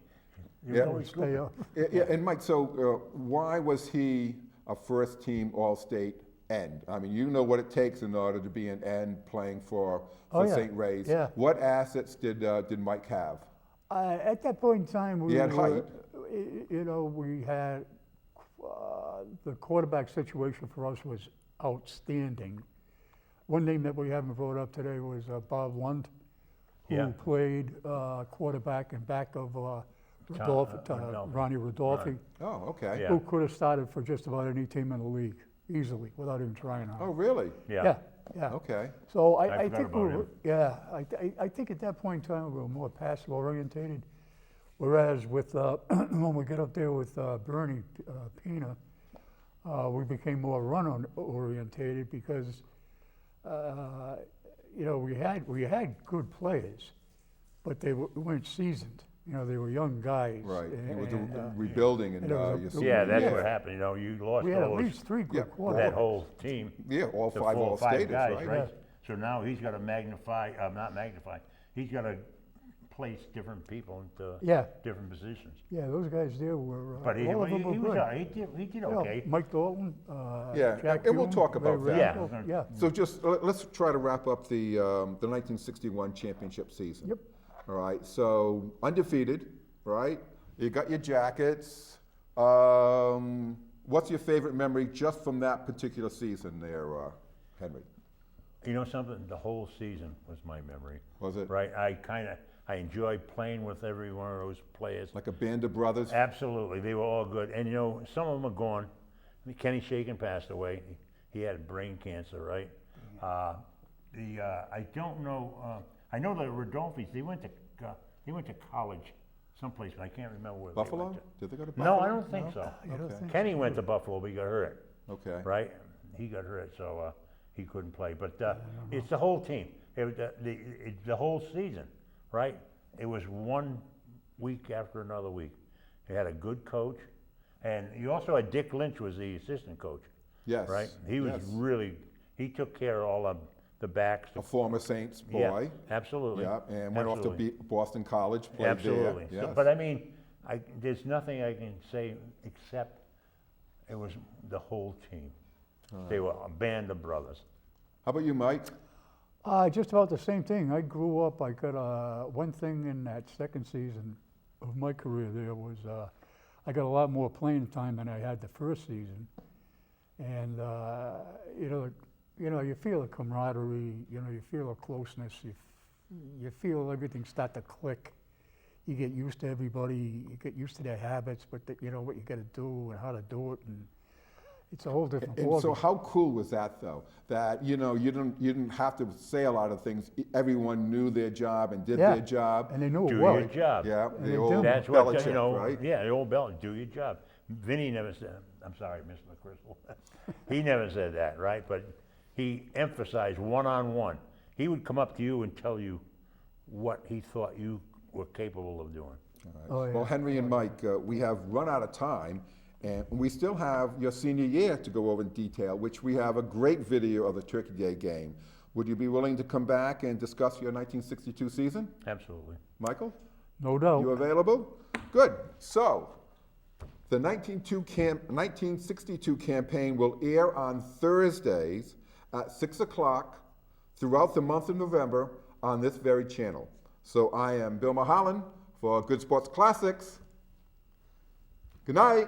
He was Yeah. always Stay drooping. up. Yeah, and Mike, so why was he a first-team All-State end? I mean, you know what it takes in order to be an end playing for Oh, yeah. St. Ray's. Yeah. What assets did Mike have? At that point in time, we He had were, height. we had the quarterback situation for us was outstanding. One name that we haven't brought up today was Bob Lund, who Yeah. played quarterback and back of Rodolphe. Ronnie Rodolphe, Oh, okay. Yeah. who could have started for just about any team in the league easily without even trying hard. Oh, really? Yeah. Yeah. Okay. So I I forgot think we about were, him. yeah, I think at that point in time we were more passive orientated. Whereas with, when we get up there with Bernie Pena, we became more run orientated because, we had good players, but they weren't seasoned. They were young guys. Right. He was and, rebuilding in and it was your a- senior Yeah, that's year. what happened. You lost we had all at those, least three Yeah, good that quarterbacks. whole team. Yeah, all the 5 4 or 5 All-Staters, guys, right? right? So now he's got to he's got to place different people into Yeah. different positions. Yeah, those guys there were, But he all of them were was good. all right. He did okay. Mike Dalton, Yeah, Jack and we'll Hume, talk about Ray that. Randall, Yeah. Yeah. So just, let's try to wrap up the 1961 championship season. Yep. All right, so undefeated, right? You got your jackets. What's your favorite memory just from that particular season there, Henry? You know something? The whole season was my memory. Was it? Right. I enjoyed playing with every one of those players. Like a band of brothers? Absolutely, they were all good. And some of them are gone. Kenny Shaken passed away. He had brain cancer, right? I don't know. I know the Rodolphis. They went to college someplace, but I can't remember where. They Buffalo? went to. Did they go to Buffalo? No, I don't think so. You don't Okay. think Kenny so? went to Buffalo, but he got hurt. Okay. Right? He got hurt, so he couldn't play. But it's the whole team. It was the whole season, right? It was one week after another week. They had a good coach, and you also had Dick Lynch was the assistant coach, Yes. right? He was yes. he took care of all of the backs. A former Saints boy. Yeah, absolutely. Yeah, and went off to Boston College, played Absolutely. there. So, Yes. but I mean, there's nothing I can say except it was the whole team. They were a band of brothers. How about you, Mike? Just about the same thing. I grew up, I got one thing in that second season of my career there was I got a lot more playing time than I had the first season. And, you feel a camaraderie, you feel a closeness, you feel everything start to click. You get used to everybody, you get used to their habits, but what you gotta do and how to do it, and it's a whole different And so ballgame. how cool was that, though? That, you didn't have to say a lot of things. Everyone knew their job and did Yeah. their job. And they knew it Do well. your job. Yeah, And the they old do. That's what, Belichick, right? yeah, the old Belichick, do your job. Vinny never said, I'm sorry, Mr. McChrystal. He never said that, right? But he emphasized one-on-one. He would come up to you and tell you what he thought you were capable of doing. All right. Oh, yeah. Well, Henry and Mike, we have run out of time, and we still have your senior year to go over in detail, which we have a great video of the Turkey Day game. Would you be willing to come back and discuss your 1962 season? Absolutely. Michael, No doubt. you available? Good. So, the 1962 campaign will air on Thursdays at 6 o'clock throughout the month of November on this very channel. So I am Bill Mulholland for Good Sports Classics. Good night.